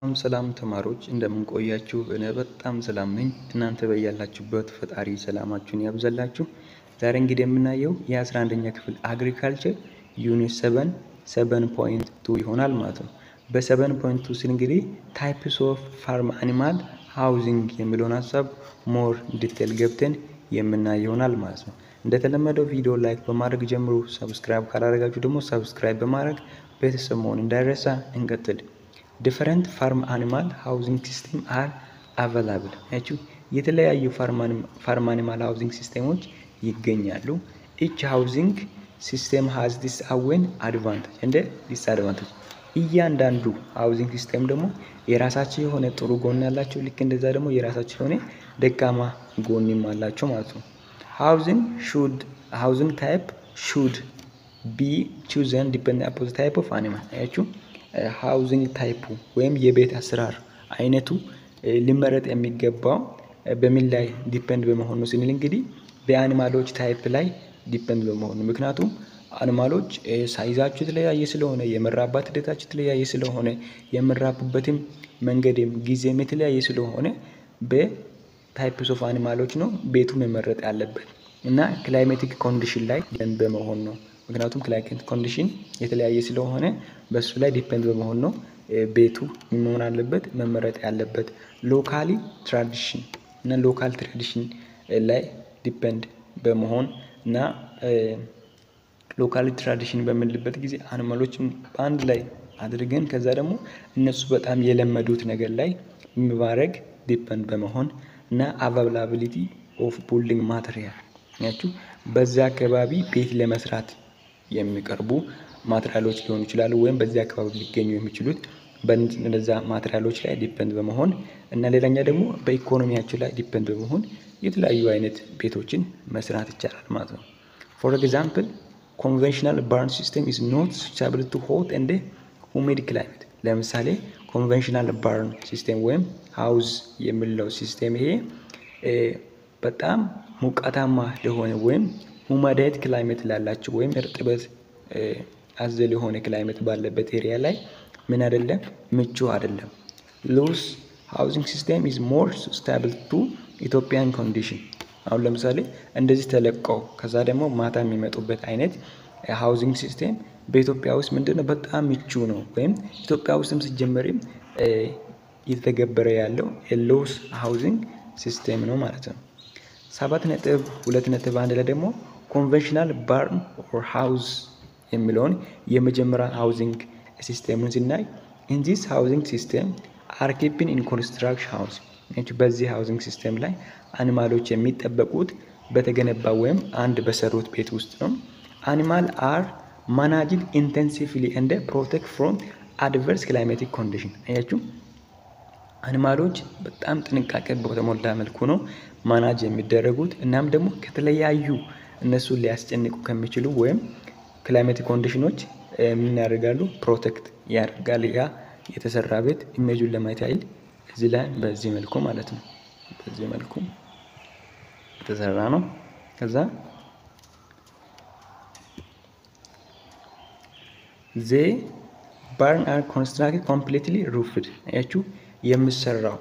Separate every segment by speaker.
Speaker 1: ሰላም ተማሪዎች እንደምን ቆያችሁ? እኔ በጣም ሰላም ነኝ። እናንተ በያላችሁበት ፈጣሪ ሰላማችሁን ያብዛላችሁ። ዛሬ እንግዲህ የምናየው የ11ኛ ክፍል አግሪካልቸር ዩኒት 7.2 ይሆናል ማለት ነው። በ7.2 ስል እንግዲህ ታይፕስ ኦፍ ፋርም አኒማል ሃውዚንግ የሚለውን ሀሳብ ሞር ዲቴል ገብተን የምናየው ይሆናል ማለት ነው። እንደተለመደው ቪዲዮ ላይክ በማድረግ ጀምሩ። ሰብስክራይብ ካላደረጋችሁ ደግሞ ሰብስክራይብ በማድረግ ቤተሰብ መሆን እንዳይረሳ። እንቀጥል። ዲፈረንት ፋርም አኒማል ሃውዚንግ ሲስተም አር አቬላብል። የተለያዩ ፋርም አኒማል ሃውዚንግ ሲስተሞች ይገኛሉ። ኢች ሃውዚንግ ሲስተም ሃዝ ዲስ አዌን አድቫንቴጅ እንደ ዲስአድቫንቴጅ። እያንዳንዱ ሃውዚንግ ሲስተም ደግሞ የራሳቸው የሆነ ጥሩ ጎን ያላቸው፣ ልክ እንደዛ ደግሞ የራሳቸው የሆነ ደካማ ጎንም አላቸው ማለት ነው። ሃውዚንግ ታይፕ ሹድ ቢ ቹዘን ዲፔንድ አፖን ታይፕ ኦፍ አኒማል። ሃውዚንግ ታይፑ ወይም የቤት አሰራር አይነቱ ሊመረጥ የሚገባው በምን ላይ ዲፔንድ በመሆኑ ነው ስንል እንግዲህ በአኒማሎች ታይፕ ላይ ዲፔንድ በመሆኑ። ምክንያቱም አኒማሎች ሳይዛቸው የተለያየ ስለሆነ፣ የመራባት ሂደታቸው የተለያየ ስለሆነ፣ የመራቡበትም መንገድም ጊዜም የተለያየ ስለሆነ በታይፕስ ኦፍ አኒማሎች ነው ቤቱ መመረጥ ያለበት እና ክላይሜቲክ ኮንዲሽን ላይ ዲፔንድ በመሆን ነው። ምክንያቱም ክላይሜቲክ ኮንዲሽን የተለያየ ስለሆነ በሱ ላይ ዲፔንድ በመሆን ነው ቤቱ መሆን አለበት መመረጥ ያለበት። ሎካል ትራዲሽን ላይ ዲፔንድ በመሆን እና ሎካል ትራዲሽን በምንልበት ጊዜ አኒማሎችን በአንድ ላይ አድርገን ከዛ ደግሞ እነሱ በጣም የለመዱት ነገር ላይ የሚባረግ ዲፔንድ በመሆን እና አቫይላቢሊቲ ኦፍ ቢልዲንግ ማቴሪያል ያችሁ በዛ አካባቢ ቤት ለመስራት የሚቀርቡ ማቴሪያሎች ሊሆኑ ይችላሉ፣ ወይም በዚህ አካባቢ ሊገኙ የሚችሉት በእነዛ ማቴሪያሎች ላይ ዲፔንድ በመሆን እና ሌላኛ ደግሞ በኢኮኖሚያቸው ላይ ዲፔንድ በመሆን የተለያዩ አይነት ቤቶችን መስራት ይቻላል ማለት ነው። ፎር ኤግዛምፕል ኮንቬንሽናል ባርን ሲስተም ኢዝ ኖት ሱቴብል ቱ ሆት ኤንድ ሁሚድ ክላይሜት። ለምሳሌ ኮንቬንሽናል ባርን ሲስተም ወይም ሃውስ የሚለው ሲስተም ይሄ በጣም ሙቀታማ ለሆነ ወይም ሁማዳይት ክላይሜት ላላቸው ወይም እርጥበት አዘል የሆነ ክላይሜት ባለበት ኤሪያ ላይ ምን አይደለም ምቹ አይደለም። ሉዝ ሃውዚንግ ሲስተም ኢዝ ሞር ስታብል ቱ ኢትዮጵያን ኮንዲሽን። አሁን ለምሳሌ እንደዚህ ተለቀው ከዛ ደግሞ ማታ የሚመጡበት አይነት ሃውዚንግ ሲስተም በኢትዮጵያ ውስጥ ምንድነው በጣም ምቹ ነው፣ ወይም ኢትዮጵያ ውስጥም ሲጀመርም እየተገበረ ያለው ሉዝ ሃውዚንግ ሲስተም ነው ማለት ነው። 7.2.1 ላይ ደግሞ ኮንቬንሽናል ባርን ኦር ሃውስ የሚለውን የመጀመሪያ ሃውዚንግ ሲስተሙን ሲናይ in this housing system are keeping in construction house። በዚህ ሃውዚንግ ሲስተም ላይ አኒማሎች የሚጠበቁት በተገነባ ወይም አንድ በሰሩት ቤት ውስጥ ነው። አኒማል አር ማናጅድ ኢንቴንሲቭሊ and protect from adverse climatic condition። አያችሁ አኒማሎች በጣም ጥንቃቄ በተሞላ መልኩ ነው ማናጅ የሚደረጉት። እናም ደግሞ ከተለያዩ እነሱን ሊያስጨንቁ ከሚችሉ ወይም ክላይሜቲክ ኮንዲሽኖች ምን ያደርጋሉ ፕሮቴክት ያደርጋል። ያ የተሰራ ቤት ኢሜጁን ለማየት ያህል እዚህ ላይ በዚህ መልኩ ማለት ነው በዚህ መልኩ የተሰራ ነው። ከዛ ዘ ባርን አር ኮንስትራክትድ ኮምፕሊትሊ ሩፍድ። አያችሁ የሚሰራው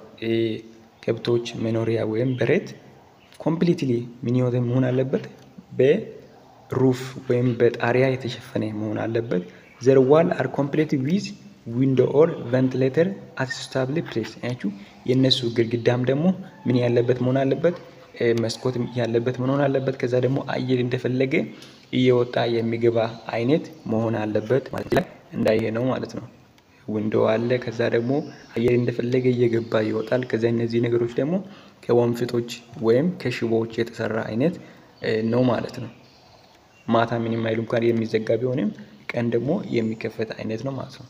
Speaker 1: ከብቶች መኖሪያ ወይም በሬት ኮምፕሊትሊ ምን መሆን አለበት በሩፍ ወይም በጣሪያ የተሸፈነ መሆን አለበት። ዘር ዋል አር ኮምፕሊት ዊዝ ዊንዶ ኦር ቬንቲሌተር አት ስታብል ፕሌስ። አያችሁ የነሱ ግድግዳም ደግሞ ምን ያለበት መሆን አለበት መስኮት ያለበት መሆን አለበት። ከዛ ደግሞ አየር እንደፈለገ እየወጣ የሚገባ አይነት መሆን አለበት ማለት ላይ እንዳይሄ ነው ማለት ነው። ዊንዶ አለ፣ ከዛ ደግሞ አየር እንደፈለገ እየገባ ይወጣል። ከዛ እነዚህ ነገሮች ደግሞ ከወንፊቶች ወይም ከሽቦዎች የተሰራ አይነት ነው ማለት ነው። ማታ ምንም አይሉ እንኳን የሚዘጋ ቢሆንም ቀን ደግሞ የሚከፈት አይነት ነው ማለት ነው።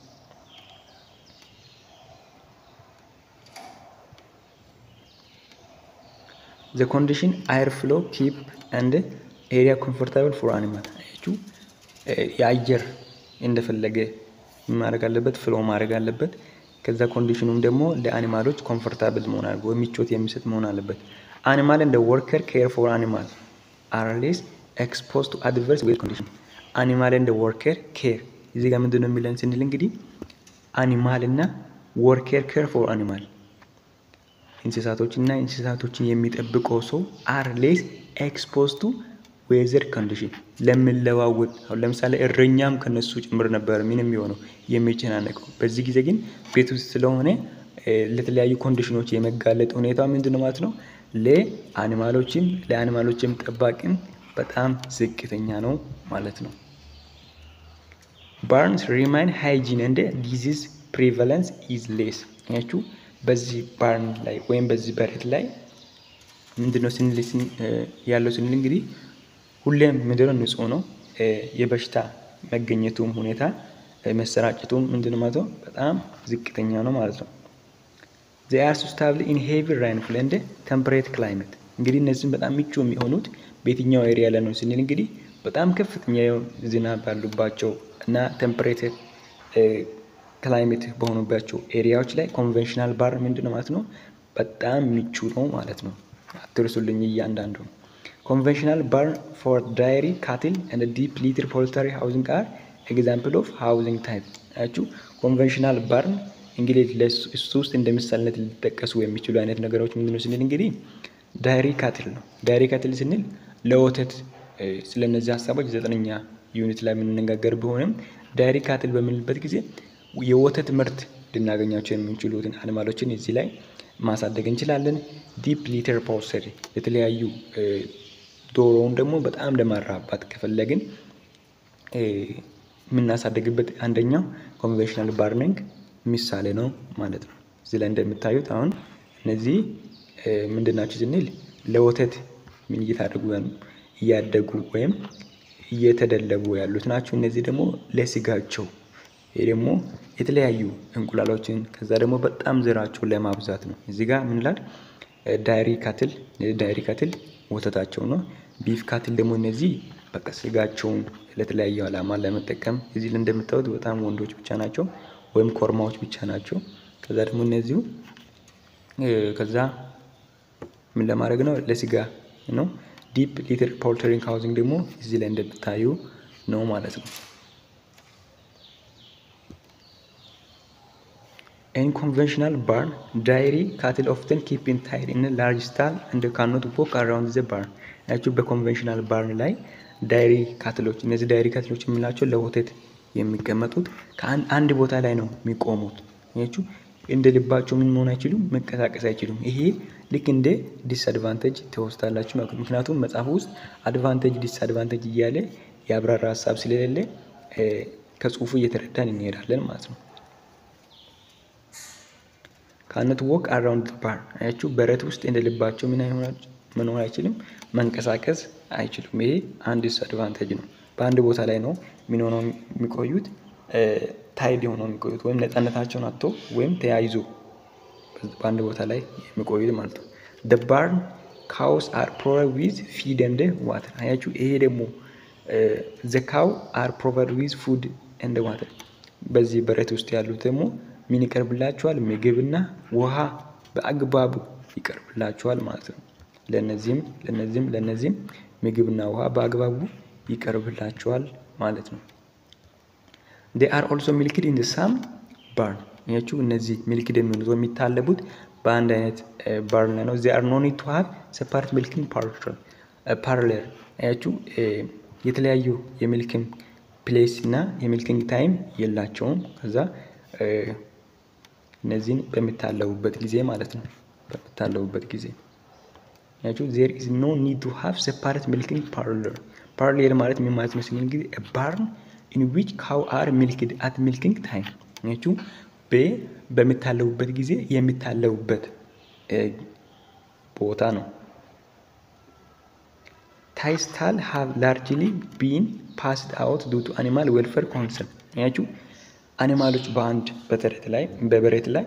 Speaker 1: the condition air flow keep and area comfortable for animal። የአየር እንደፈለገ ማድረግ አለበት፣ ፍሎ ማድረግ አለበት። ከዛ ኮንዲሽኑም ደግሞ ለአኒማሎች ኮምፎርታብል መሆን አለበት ወይ ምቾት የሚሰጥ መሆን አለበት። animal and the worker care for animal are less exposed to adverse weather condition። animal and the worker care እዚህ ጋር ምንድነው የሚለን ስንል እንግዲህ አኒማል እና worker care for animal እንስሳቶችና እንስሳቶችን የሚጠብቀው ሰው are less exposed to weather condition ለምለዋወጥ አሁን ለምሳሌ እረኛም ከነሱ ጭምር ነበር ምንም የሚሆነው የሚጨናነቀው በዚህ ጊዜ ግን ቤት ውስጥ ስለሆነ ለተለያዩ ኮንዲሽኖች የመጋለጥ ሁኔታ ምንድነው ማለት ነው ለአኒማሎችም ጠባቂም በጣም ዝቅተኛ ነው ማለት ነው barns remain hygiene and disease prevalence is less ያችሁ በዚህ ባርን ላይ ወይም በዚህ በረት ላይ ምንድነው ስንልስን ያለው ስንል እንግዲህ ሁሌም ምንድነው ንጹህ ነው የበሽታ መገኘቱም ሁኔታ መሰራጨቱም ምንድነው ማለት ነው በጣም ዝቅተኛ ነው ማለት ነው they are suitable in heavy rainfall and temperate climate እንግዲህ እነዚህ በጣም ምቹ የሚሆኑት በየትኛው ኤሪያ ላይ ነው ስንል እንግዲህ በጣም ከፍተኛ ዝናብ ባሉባቸው እና ቴምፕሬቸር ክላይሜት በሆኑባቸው ኤሪያዎች ላይ ኮንቬንሽናል ባር ምንድነው ማለት ነው በጣም ምቹ ነው ማለት ነው አትርሱልኝ እያንዳንዱ conventional barn for dairy cattle and deep litter poultry housing are example of housing type አቹ conventional barn እንግዲህ ለሱ ውስጥ እንደምሳሌነት ሊጠቀሱ የሚችሉ አይነት ነገሮች ምንድነው ስንል እንግዲህ ዳይሪ ካትል ነው ዳይሪ ካትል ስንል ለወተት ስለነዚህ ሐሳቦች 9ኛ ዩኒት ላይ የምንነጋገር ቢሆንም ዳይሪ ካትል በሚልበት ጊዜ የወተት ምርት ልናገኛቸው የምንችሉትን አኒማሎችን እዚህ ላይ ማሳደግ እንችላለን ዲፕ ሊተር ፖልትሪ የተለያዩ ዶሮውን ደግሞ በጣም ለማራባት ከፈለግን ምናሳደግበት አንደኛው ኮንቬንሽናል ባርኒንግ ምሳሌ ነው ማለት ነው እዚህ ላይ እንደምታዩት አሁን እነዚህ ምንድናቸው ስንል ለወተት ምን እያደጉ ወይም እየተደለቡ ያሉት ናቸው እነዚህ ደግሞ ለስጋቸው ደግሞ የተለያዩ እንቁላሎችን ከዛ ደግሞ በጣም ዘራቸው ለማብዛት ነው እዚህ ጋር ምን ይላል ዳይሪ ካትል ወተታቸው ነው ቢፍ ካትል ደግሞ እነዚህ በቃ ስጋቸውን ለተለያዩ ዓላማ ለመጠቀም እዚህ እንደምታዩት በጣም ወንዶች ብቻ ናቸው ወይም ኮርማዎች ብቻ ናቸው ከዛ ደግሞ እነዚሁ ከዛ ምን ለማድረግ ነው ለስጋ ነው ዲፕ ሊተር ፖልትሪ ሃውሲንግ ደግሞ እዚህ ላይ እንደምታዩ ነው ማለት ነው In conventional barn, dairy cattle often keep in tied in a large stall and cannot walk around the barn. Actually, በconventional barn ላይ ዳይሪ ካትሎች እነዚህ ዳይሪ ካትሎች የምንላቸው ለወተት የሚቀመጡት ከአንድ ቦታ ላይ ነው የሚቆሙት። ያችሁ እንደ ልባቸው ምን መሆን አይችሉም መቀሳቀስ አይችሉም። ይሄ ልክ እንደ ዲስአድቫንቴጅ ተወስታላችሁ ማለት ምክንያቱም መጽሐፍ ውስጥ አድቫንቴጅ ዲስአድቫንቴጅ እያለ ያብራራ ሐሳብ ስለሌለ ከጽሁፉ እየተረዳን እንሄዳለን ማለት ነው። cannot walk around the barn ያችሁ በረት ውስጥ እንደ ልባቸው ምን ሆነ አይችልም መንቀሳቀስ አይችሉም። ይሄ አንድ ዲስአድቫንቴጅ ነው። በአንድ ቦታ ላይ ነው ምን ሆነው የሚቆዩት ታይድ ሆነው የሚቆዩት ወይም ነፃነታቸውን አጥቶ ወይም ተያይዞ በአንድ ቦታ ላይ የሚቆዩት ማለት ነው። the barn cows are provided with feed and water ያችሁ ይሄ ደግሞ the cow are provided with food and water በዚህ በረት ውስጥ ያሉት ደግሞ ምን ይቀርብላቸዋል ምግብና ውሃ በአግባቡ ይቀርብላቸዋል ማለት ነው። ለነዚህም ምግብና ውሃ በአግባቡ ይቀርብላቸዋል ማለት ነው። they are also milked in the same barn ያችሁ እነዚህ milked የሚታለቡት በአንድ አይነት barn ነው። they are no need to have separate milking parlor ያችሁ የተለያዩ የሚልኪንግ ፕሌስ እና የሚልኪንግ ታይም የላቸውም። ከዛ እነዚህን በሚታለቡበት ጊዜ ማለት ነው በሚታለቡበት ጊዜ ያችሁ there is no need to have separate milking parlor ማለት ምን ማለት ነው ሲል እንግዲህ a barn in which cow are milked at milking time ያችሁ በሚታለቡበት ጊዜ የሚታለቡበት ቦታ ነው። tie stall have largely been passed out due to animal welfare concern ያችሁ አኒማሎች በአንድ በበረት ላይ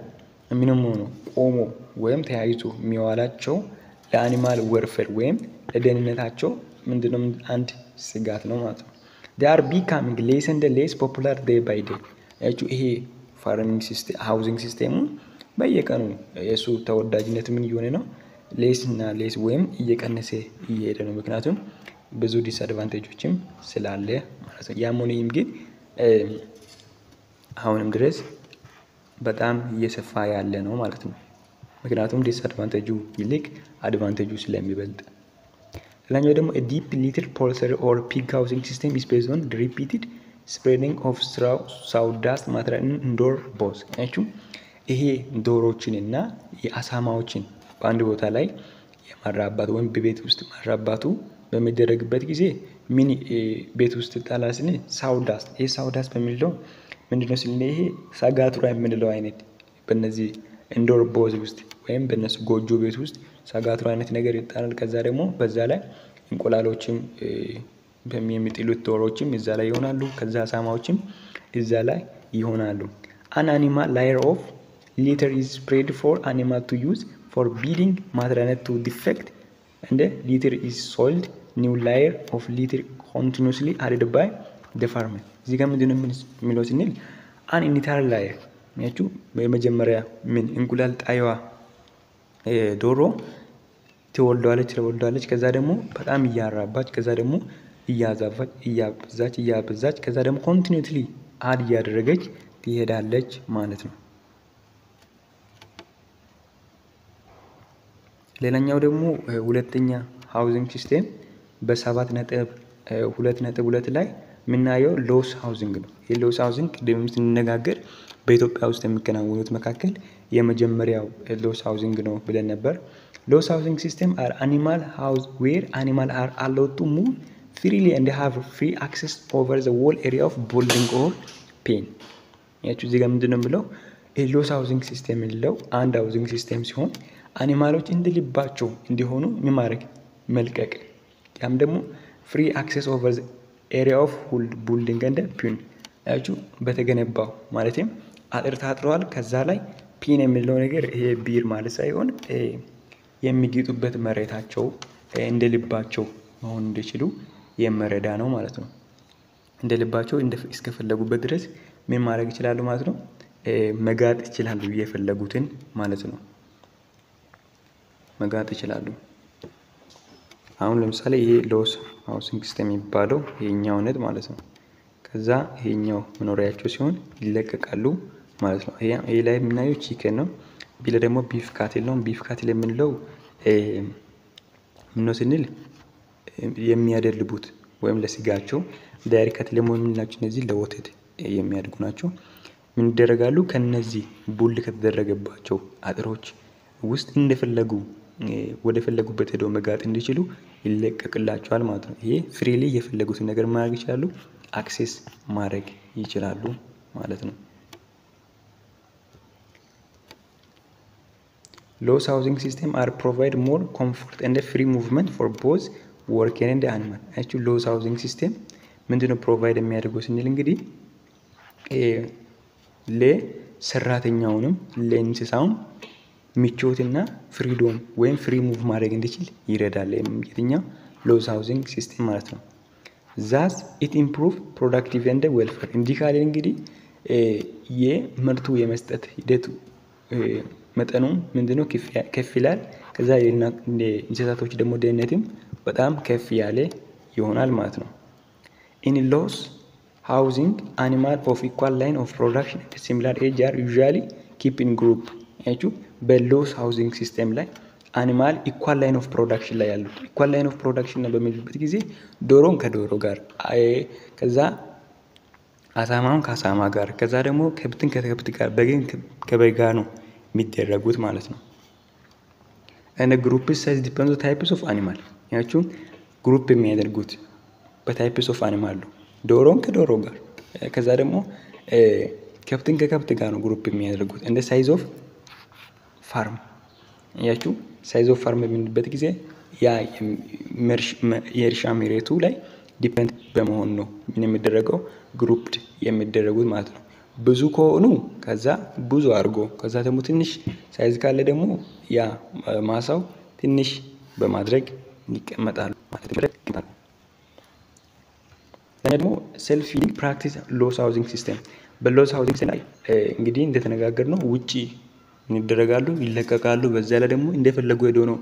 Speaker 1: ምንም ሆኖ ቆሞ ወይም ተያይዞ የሚዋላቸው ለአኒማል ወርፌር ወይም ለደህንነታቸው ምንድነው አንድ ስጋት ነው ማለት ነው። they are becoming less and less popular day by day ያችሁ ይሄ ፋርሚንግ ሲስተም ሃውሲንግ ሲስተሙ በየቀኑ የሱ ተወዳጅነት ምን እየሆነ ነው ሌስ እና ሌስ ወይም እየቀነሰ እየሄደ ነው። ምክንያቱም ብዙ ዲስአድቫንቴጆችም ስላለ ማለት ነው። ያም ሆነ ግን አሁንም ድረስ በጣም እየሰፋ ያለ ነው ማለት ነው። ምክንያቱም ዲስአድቫንቴጁ ይልቅ አድቫንቴጁ ስለሚበልጥ። ሌላኛው ደግሞ ዲፕ ሊትል ፖልትሪ ኦር ፒግ ሃውሲንግ ሲስተም ኢዝ ቤዝድ ኦን ሪፒትድ ስፕሬዲንግ ኦፍ ሳውዳስት ማቴሪያል ኢን ኢንዶር ቦዝ። ይሄ ዶሮዎችን እና የአሳማዎችን በአንድ ቦታ ላይ የማራባት ወይም በቤት ውስጥ ማራባቱ በሚደረግበት ጊዜ ምን ቤት ውስጥ ይጣላል ስንል ሳውዳስት። ይሄ ሳውዳስት በሚለው ምንድነው ስንል ይሄ ሳጋቱራ የምንለው አይነት በእነዚህ ኢንዶር ቦዝ ውስጥ ወይም በእነሱ ጎጆ ቤት ውስጥ ሳጋቱራ አይነት ነገር ይጣላል። ከዛ ደግሞ በዛ ላይ እንቁላሎችም የሚጥሉት ዶሮዎችም እዛ ላይ ይሆናሉ። ከዛ አሳማዎችም እዛ ላይ ይሆናሉ። አን አኒማል ላየር ኦፍ litter is spread for animal to use for breeding material to defect and litter is sold new layer of litter continuously added by the farmer። እዚህ ጋር ምንድነው የሚለው ስንል an initial layer ያችሁ በመጀመሪያ ምን እንቁላል ጣይዋ ዶሮ ትወልዳለች። ከዛ ደግሞ በጣም እያራባች ከዛ ደግሞ እያበዛች ከዛ ደግሞ ኮንቲኒዩስሊ አድ እያደረገች ትሄዳለች ማለት ነው። ሌላኛው ደግሞ ሁለተኛ ሃውዚንግ ሲስተም በ7.2.2 ላይ የምናየው ሎስ ሃውዚንግ ነው። ይሄ ሎስ ሃውዚንግ ቅድም ስንነጋገር በኢትዮጵያ ውስጥ የሚከናወኑት መካከል የመጀመሪያው ሎስ ሃውዚንግ ነው ብለን ነበር። ሎስ ሃውዚንግ ሲስተም አር አኒማል ሃውስ ዌር አኒማል አር አላውድ ቱ ሙቭ ፍሪሊ ኤንድ ሃቭ ፍሪ አክሰስ ኦቨር ዘ ዎል ኤሪያ ኦፍ ቦልዲንግ ኦር ፔን። ያችሁ እዚህ ጋር ምንድነው የምለው ሎስ ሃውዚንግ ሲስተም የሚለው አንድ ሃውዚንግ ሲስተም ሲሆን አኒማሎች እንደልባቸው እንዲሆኑ ማድረግ መልቀቅ፣ ያም ደግሞ ፍሪ አክሰስ ኦቨር ዘ ኤሪያ ኦፍ ቦልዲንግ ኤንድ ፔን። ያችሁ በተገነባው ማለትም አጥር ታጥሯል። ከዛ ላይ ፒን የሚለው ነገር ይሄ ቢር ማለት ሳይሆን የሚጌጡበት መሬታቸው እንደልባቸው መሆን እንዲችሉ የመረዳ ነው ማለት ነው። እንደልባቸው እስከፈለጉበት ድረስ ምን ማድረግ ይችላሉ ማለት ነው፣ መጋጥ ይችላሉ የፈለጉትን ማለት ነው። መጋጥ ይችላሉ። አሁን ለምሳሌ ይሄ ሎስ ሃውሲንግ ሲስተም የሚባለው ይሄኛው ነት ማለት ነው። ከዛ ይሄኛው መኖሪያቸው ሲሆን ይለቀቃሉ ማለት ነው። ይሄ ላይ የምናየው ቺከን ነው። ቢለ ደግሞ ቢፍ ካትል ነው። ቢፍ ካትል የምንለው ምን ነው ስንል የሚያደልቡት ወይም ለስጋቸው ዳይሪ ካትል ደግሞ የምንላቸው እነዚህ ለወተት የሚያድጉ ናቸው። ምን ይደረጋሉ ከነዚህ ቡል ከተደረገባቸው አጥሮች ውስጥ እንደፈለጉ ወደ ፈለጉበት ሄደው መጋጥ እንዲችሉ ይለቀቅላቸዋል ማለት ነው። ይሄ ፍሪሊ የፈለጉትን ነገር ማድረግ ይችላሉ፣ አክሴስ ማድረግ ይችላሉ ማለት ነው። ሎስ ሃውሲንግ ሲስተም አር ፕሮቫይድ ሞር ኮምፎርት ኤንድ ፍሪ ሙቭመንት ፎር ቦዝ ወርከር ኤንድ አኒማል። አቹ ሎስ ሃውሲንግ ሲስተም ምንድነው ፕሮቫይድ የሚያደርገው ስንል እንግዲህ ለሰራተኛውንም ለእንስሳውም ምቾትና ፍሪዶም ወይም ፍሪ ሙቭ ማድረግ እንዲችል ይረዳል። የትኛው ሎስ ሃውሲንግ ሲስተም ማለት ነው። ዛስ ኢት ኢምፕሩቭ ፕሮዳክቲቭ ኤንድ ዌልፌር። እንዲህ ካለ እንግዲህ የምርቱ የመስጠት ሂደቱ መጠኑ ምንድነው ከፍ ይላል። ከዛ እንስሳቶች ደግሞ ደህንነትም በጣም ከፍ ያለ ይሆናል ማለት ነው። ኢን ሎስ ሃውሲንግ አኒማል ኦፍ ኢኳል ላይን ኦፍ ፕሮዳክሽን ሲሚላር ኤጅ አር ዩዥዋሊ ኪፕ ኢን ግሩፕ። ያችሁ በሎስ ሃውሲንግ ሲስተም ላይ አኒማል ኢኳል ላይን ኦፍ ፕሮዳክሽን ላይ ያሉ ኢኳል ላይን ኦፍ ፕሮዳክሽን ነው በሚልበት ጊዜ ዶሮን ከዶሮ ጋር ከዛ አሳማውን ከአሳማ ጋር ከዛ ደግሞ ከብትን ከከብት ጋር በግን ከበግ ጋር ነው የሚደረጉት ማለት ነው። and group size depends on types of animal። ያችሁ ግሩፕ የሚያደርጉት በታይፕስ ኦፍ አኒማል ነው። ዶሮን ከዶሮ ጋር ከዛ ደግሞ ከብትን ከከብት ጋር ነው ግሩፕ የሚያደርጉት። እንደ ሳይዝ ኦፍ ፋርም ያችሁ ሳይዝ ኦፍ ፋርም በሚልበት ጊዜ ያ የእርሻ መሬቱ ላይ ዲፔንድ በመሆን ነው ምን የሚደረገው ግሩፕድ የሚደረጉት ማለት ነው። ብዙ ከሆኑ ከዛ ብዙ አድርጎ ከዛ ደግሞ ትንሽ ሳይዝ ካለ ደግሞ ያ ማሳው ትንሽ በማድረግ ይቀመጣሉ ማለት ነው። ደግሞ ሰልፍ ፊዲንግ ፕራክቲስ ሎስ ሃውሲንግ ሲስተም። በሎስ ሃውሲንግ ሲስተም ላይ እንግዲህ እንደተነጋገርነው ውጪ ይደረጋሉ፣ ይለቀቃሉ። በዛ ላይ ደግሞ እንደፈለጉ ሄዶ ነው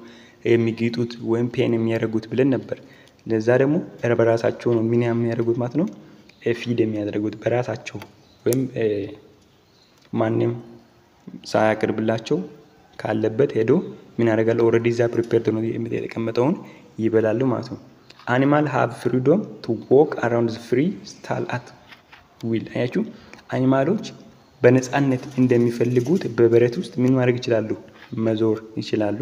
Speaker 1: የሚጌጡት ወይም ፔን የሚያደርጉት ብለን ነበር። ለዛ ደግሞ በራሳቸው ነው ምን የሚያደርጉት ማለት ነው ፊድ የሚያደርጉት በራሳቸው ወይም ማንም ሳያቀርብላቸው ካለበት ሄዶ ምን ያደርጋሉ? ኦልሬዲ እዛ ፕሪፔርድ ነው የተቀመጠውን ይበላሉ ማለት ነው። አኒማል ሃቭ ፍሪዶም ቱ ዎክ አራውንድ ዘ ፍሪ ስታል አት ዊል። አያችሁ አኒማሎች በነፃነት እንደሚፈልጉት በበረት ውስጥ ምን ማድረግ ይችላሉ? መዞር ይችላሉ።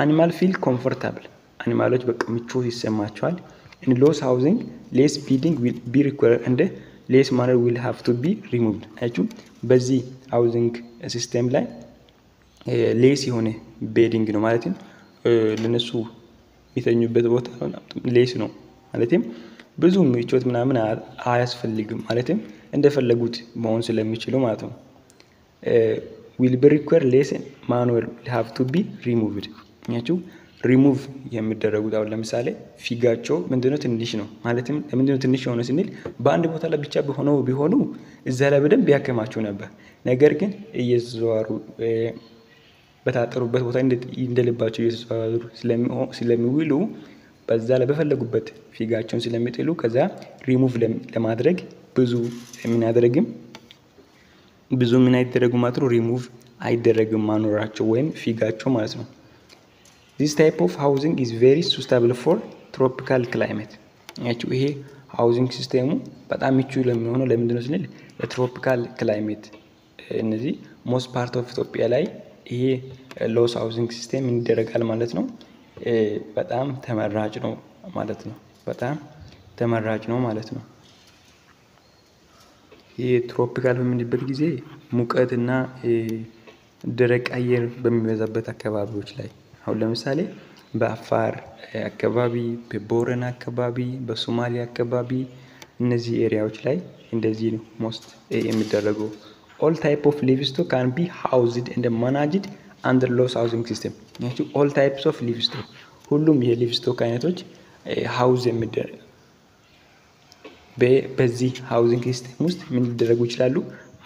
Speaker 1: አኒማል ፊል ኮምፎርታብል። አኒማሎች በቃ ምቾት ይሰማቸዋል። ኢን ሎስ ሃውዚንግ ሌስ ቢልዲንግ ዊል ቢ ሪኳየርድ እንደ ሌስ ማነር ዊል ሃቭ ቱ ቢ ሪሙቭድ። አያችሁ በዚህ ሃውዚንግ ሲስተም ላይ ሌስ የሆነ ቤዲንግ ነው ማለትም ለነሱ የሚተኙበት ቦታ ሌስ ነው ማለትም ብዙ ምቾት ምናምን አያስፈልግም ማለትም እንደፈለጉት መሆን ስለሚችሉ ማለት ነው። ዊል ቢ ሪኳየርድ ሌስ ማኑዌል ሃቭ ቱ ቢ ሪሙቭድ። ያችሁ ሪሙቭ የሚደረጉት አሁን ለምሳሌ ፊጋቸው ምንድነው ትንሽ ነው ማለትም ለምንድነው ትንሽ የሆነ ስንል በአንድ ቦታ ላይ ብቻ ቢሆኑ እዛ ላይ በደንብ ያከማቸው ነበር። ነገር ግን እየተዘዋሩ በታጠሩበት ቦታ እንደልባቸው እየተዘዋሩ ስለሚውሉ በዛ ላይ በፈለጉበት ፊጋቸውን ስለሚጥሉ ከዛ ሪሙቭ ለማድረግ ብዙ ምን አይደረጉም ማለት ነው። ሪሙቭ አይደረግም ማኖራቸው ወይም ፊጋቸው ማለት ነው። This type of housing is very suitable for tropical climate። ያችሁ ይሄ ሃውዚንግ ሲስተሙ በጣም ምቹ ለሚሆነው ለምንድነው ስንል ለትሮፒካል ክላይሜት እነዚህ ሞስት ፓርት ኦፍ ኢትዮጵያ ላይ ይሄ ሎስ ሃውዚንግ ሲስተም ይደረጋል ማለት ነው። በጣም ተመራጭ ነው ማለት ነው። ይሄ ትሮፒካል በምንልበት ጊዜ ሙቀትና ደረቅ አየር በሚበዛበት አካባቢዎች ላይ አሁን ለምሳሌ በአፋር አካባቢ፣ በቦረና አካባቢ፣ በሶማሊያ አካባቢ እነዚህ ኤሪያዎች ላይ እንደዚህ ነው ሞስት የሚደረገው። all type of livestock can be housed and managed under loss housing system። ያቺው all types of livestock ሁሉም የሊቭስቶክ አይነቶች ሃውዝ የሚደረግ በዚህ ሃውዚንግ ሲስተም ውስጥ ምን ሊደረጉ ይችላሉ?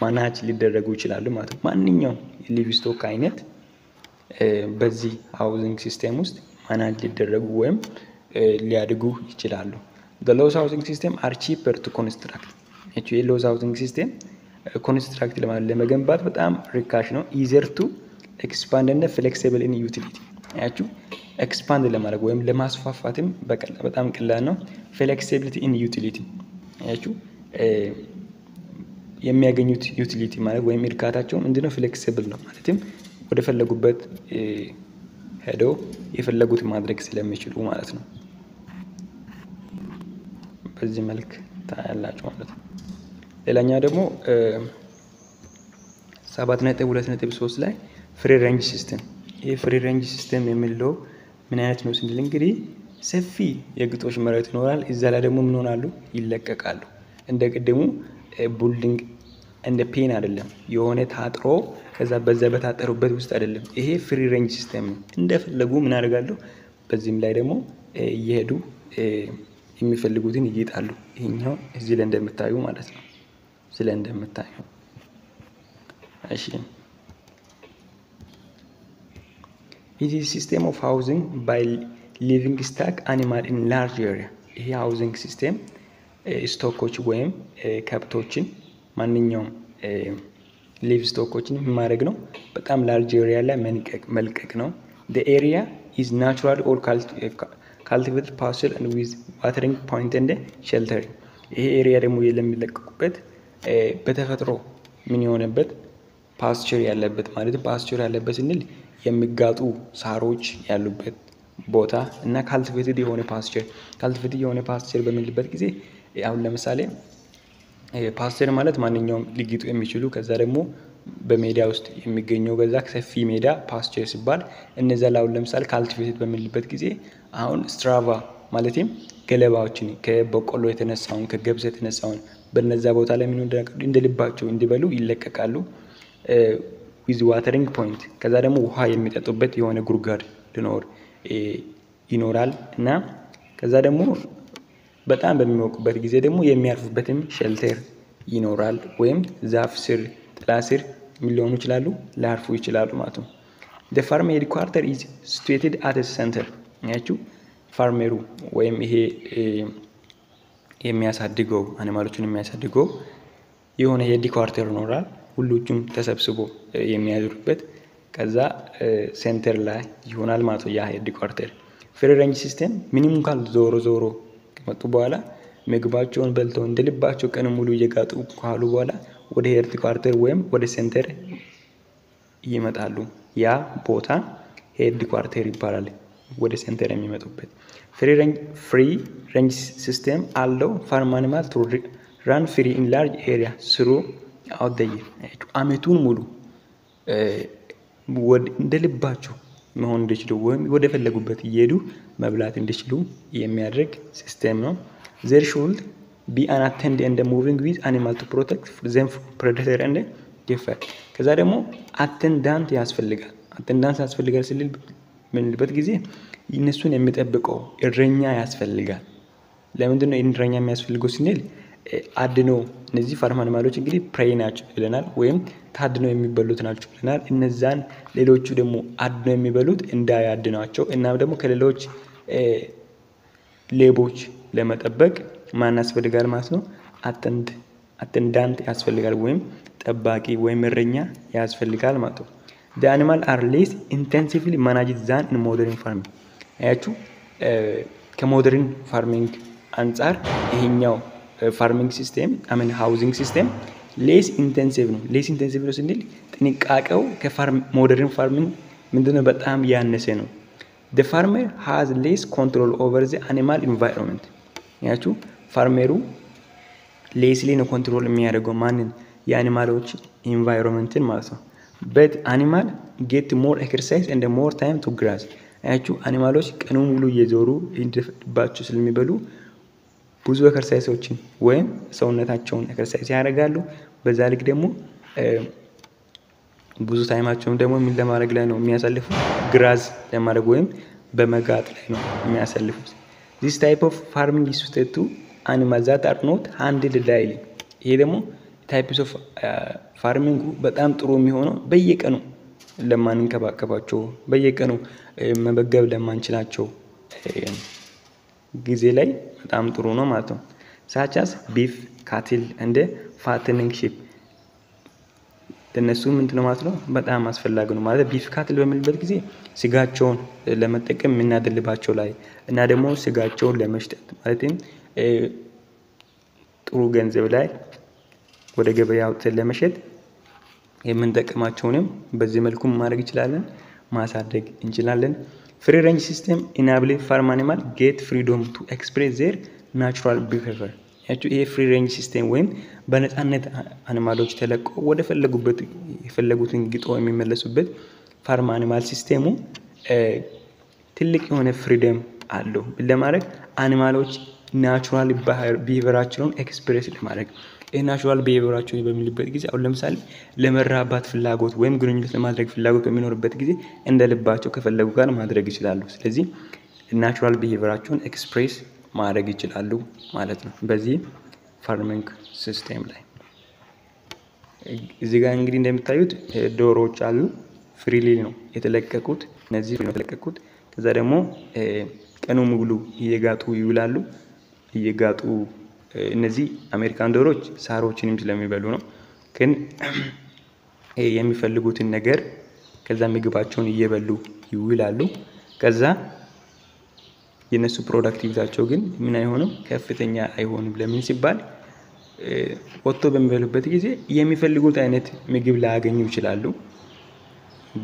Speaker 1: ማናጅ ሊደረጉ ይችላሉ ማለት ነው። ማንኛውም የሊቭስቶክ አይነት በዚህ ሃውዚንግ ሲስተም ውስጥ ማናጅ ሊደረጉ ወይም ሊያድጉ ይችላሉ። the loss housing system are cheaper to construct። ያቺው የሎስ ሃውዚንግ ሲስተም ኮንስትራክት ለመገንባት በጣም ርካሽ ነው። easier to expand and flexible in utility። ያቺው ኤክስፓንድ ለማድረግ ወይም ለማስፋፋትም በጣም ቀላል ነው። flexibility in utility ያቺው የሚያገኙት ዩቲሊቲ ማለት ወይም እርካታቸው ምንድነው? ፍሌክሲብል ነው ማለትም ወደ ፈለጉበት ሄደው የፈለጉት ማድረግ ስለሚችሉ ማለት ነው። በዚህ መልክ ታያላችሁ ማለት ነው። ሌላኛው ደግሞ 7.2.3 ላይ ፍሪ ሬንጅ ሲስተም። ይሄ ፍሪ ሬንጅ ሲስተም የሚለው ምን አይነት ነው ስንል እንግዲህ ሰፊ የግጦሽ መሬት ይኖራል። እዛ ላይ ደግሞ ምን ሆናሉ? ይለቀቃሉ። እንደ ቅድሙ ቡልዲንግ እንደ ፔን አይደለም የሆነ ታጥሮ ከዛ በዛ በታጠሩበት ውስጥ አይደለም። ይሄ ፍሪ ሬንጅ ሲስተም ነው። እንደፈለጉ ምን ያደርጋሉ? በዚህም ላይ ደግሞ እየሄዱ የሚፈልጉትን ይይጣሉ። ይሄኛው እዚህ ላይ እንደምታዩ ማለት ነው። እንደምታዩ እሺ it is system of housing by living stock animal in large area። ይሄ ሃውዚንግ ሲስተም ስቶኮች ወይም ከብቶችን ማንኛውም ሊቭ ስቶኮችን ማድረግ ነው። በጣም ላርጅ ኤሪያ ላይ መልቀቅ ነው። the area is natural or cultivated pasture and with watering point and sheltering። ይሄ ኤሪያ ደግሞ የሚለቀቁበት በተፈጥሮ ምን የሆነበት ፓስቸር ያለበት ማለት ፓስቸር ያለበት ስንል የሚጋጡ ሳሮች ያሉበት ቦታ እና ካልቲቬትድ የሆነ ፓስቸር በሚልበት ጊዜ አሁን ለምሳሌ ፓስቸር ማለት ማንኛውም ሊግጡ የሚችሉ ከዛ ደግሞ በሜዳ ውስጥ የሚገኘው በዛ ሰፊ ሜዳ ፓስቸር ሲባል እነዛ ላይ ለምሳሌ ካልቲቬትድ በሚልበት ጊዜ አሁን ስትራቫ ማለትም ገለባዎችን ከበቆሎ የተነሳውን ከገብስ የተነሳውን በነዛ ቦታ ላይ ምን እንደልባቸው እንዲበሉ ይለቀቃሉ። with watering point ከዛ ደግሞ ውሃ የሚጠጡበት የሆነ ጉርጓድ ይኖራል እና ከዛ ደግሞ በጣም በሚሞቁበት ጊዜ ደግሞ የሚያርፉበትም ሼልተር ይኖራል ወይም ዛፍ ስር ጥላ ስር ሊሆኑ ይችላሉ ሊያርፉ ይችላሉ ማለት ነው። the farm headquarter is situated at a center። ያቺው ፋርሜሩ ወይም ይሄ የሚያሳድገው አኒማሎችን የሚያሳድገው የሆነ ሄድኳርተር ይኖራል። ሁሉም ተሰብስቦ የሚያድሩበት ከዛ ሴንተር ላይ ይሆናል ማለት ነው ያ ሄድኳርተር። ፍሪ ሬንጅ ሲስተም ምንም እንኳን ዞሮ ከመጡ በኋላ ምግባቸውን በልተው እንደልባቸው ቀን ሙሉ እየጋጡ ካሉ በኋላ ወደ ሄድኳርተር ወይም ወደ ሴንተር ይመጣሉ። ያ ቦታ ሄድኳርተር ይባላል። ወደ ሴንተር የሚመጡበት ፍሪ ሬንጅ ሲስተም አለው ፋርም አኒማል ቱ ራን ፍሪ ኢን ላርጅ ኤሪያ ስሩ አውት ዘ ይር። አመቱን ሙሉ እንደልባቸው መሆን እንዲችሉ ወይም ወደ ፈለጉበት እየሄዱ መብላት እንዲችሉ የሚያደርግ ሲስተም ነው። there should be an attendant and moving with animal to protect them from predator and defect። ከዛ ደግሞ አቴንዳንት ያስፈልጋል። አቴንዳንት ያስፈልጋል ስንል ምንልበት ጊዜ እነሱን የሚጠብቀው እረኛ ያስፈልጋል። ለምንድን ነው እረኛ የሚያስፈልገው ስንል አድኖ እነዚህ ፋርም አኒማሎች እንግዲህ ፕሬይ ናቸው ብለናል ወይም ታድነው የሚበሉት ናቸው ብለናል። እነዛን ሌሎቹ ደግሞ አድነው የሚበሉት እንዳያድኗቸው እና ደግሞ ከሌሎች ሌቦች ለመጠበቅ ማን ያስፈልጋል ማለት ነው? አቴንዳንት ያስፈልጋል ወይም ጠባቂ ወይም እረኛ ያስፈልጋል ማለት ነው። the animal are less intensively managed than in modern farming። አያችሁ ከሞደርን ፋርሚንግ አንፃር ይሄኛው ፋርሚንግ ሲስተም ሃውዚንግ ሲስተም ሌስ ኢንቴንሲቭ ነው። ሌስ ኢንቴንሲቭ ነው ስንል ጥንቃቄው ከሞደርን ፋርሚንግ ምንድነው በጣም ያነሰ ነው። the farmer has less control over the animal environment። ያችሁ ፋርመሩ ሌስሊ ነው ኮንትሮል የሚያደርገው ማንን? የአኒማሎች ኢንቫይሮንመንትን ማለት ነው። but animal get more exercise and more time to grass። ያችሁ አኒማሎች ቀኑ ሙሉ እየዞሩ እንደባቸው ስለሚበሉ ብዙ ኤክሰርሳይሶችን ወይም ሰውነታቸውን ኤክሰርሳይዝ ያደርጋሉ። በዛ ልክ ደግሞ ብዙ ታይማቸውን ደግሞ ምን ለማድረግ ላይ ነው የሚያሳልፉ? ግራዝ ለማድረግ ወይም በመጋጥ ላይ ነው የሚያሳልፉት። this type of farming is suited to animals that are not handled daily። ይሄ ደግሞ ታይፕስ ኦፍ ፋርሚንግ በጣም ጥሩ የሚሆነው በየቀኑ ለማንንከባከባቸው በየቀኑ መመገብ ለማንችላቸው ጊዜ ላይ በጣም ጥሩ ነው ማለት ነው። such as beef, cattle and fattening sheep። እነሱ ምንድነው ማለት ነው በጣም አስፈላጊ ነው ማለት ቢፍ ካትል በሚልበት ጊዜ ስጋቸውን ለመጠቀም የምናደልባቸው ላይ እና ደግሞ ስጋቸውን ለመሽጠት ማለትም ጥሩ ገንዘብ ላይ ወደ ገበያ አውጥተን ለመሸጥ የምንጠቀማቸውንም በዚህ መልኩ ማድረግ እንችላለን፣ ማሳደግ እንችላለን። free range system enable farm animal get freedom to express their natural behavior። ያቺ ይሄ free range system ወይም በነፃነት አኒማሎች ተለቀው ወደ ፈለጉበት የፈለጉትን ግጦ የሚመለሱበት ፋርም አኒማል ሲስተሙ ትልቅ የሆነ ፍሪደም አለው ለማድረግ አኒማሎች ናቹራል ቢሄቪየራቸውን ኤክስፕሬስ ለማድረግ ናቹራል ቢሄቪየራቸውን በሚልበት ጊዜ አሁን ለምሳሌ ለመራባት ፍላጎት ወይም ግንኙነት ለማድረግ ፍላጎት በሚኖርበት ጊዜ እንደልባቸው ከፈለጉ ጋር ማድረግ ይችላሉ። ስለዚህ ናቹራል ቢሄቪየራቸውን ኤክስፕሬስ ማድረግ ይችላሉ ማለት ነው በዚህ ፋርሚንግ ሲስተም ላይ። እዚህ ጋር እንግዲህ እንደምታዩት ዶሮዎች አሉ ፍሪሊ ነው የተለቀቁት። እነዚህ ነው የተለቀቁት። ከዛ ደግሞ ቀኑ ሙሉ እየጋጡ ይውላሉ። እየጋጡ እነዚህ አሜሪካን ዶሮች ሳሮችንም ስለሚበሉ ነው። ግን የሚፈልጉትን ነገር ከዛ ምግባቸውን እየበሉ ይውላሉ። ከዛ የነሱ ፕሮዳክቲቪቲያቸው ግን ምን አይሆንም ከፍተኛ አይሆንም። ለምን ሲባል ወጥቶ በሚበሉበት ጊዜ የሚፈልጉት አይነት ምግብ ላያገኙ ይችላሉ።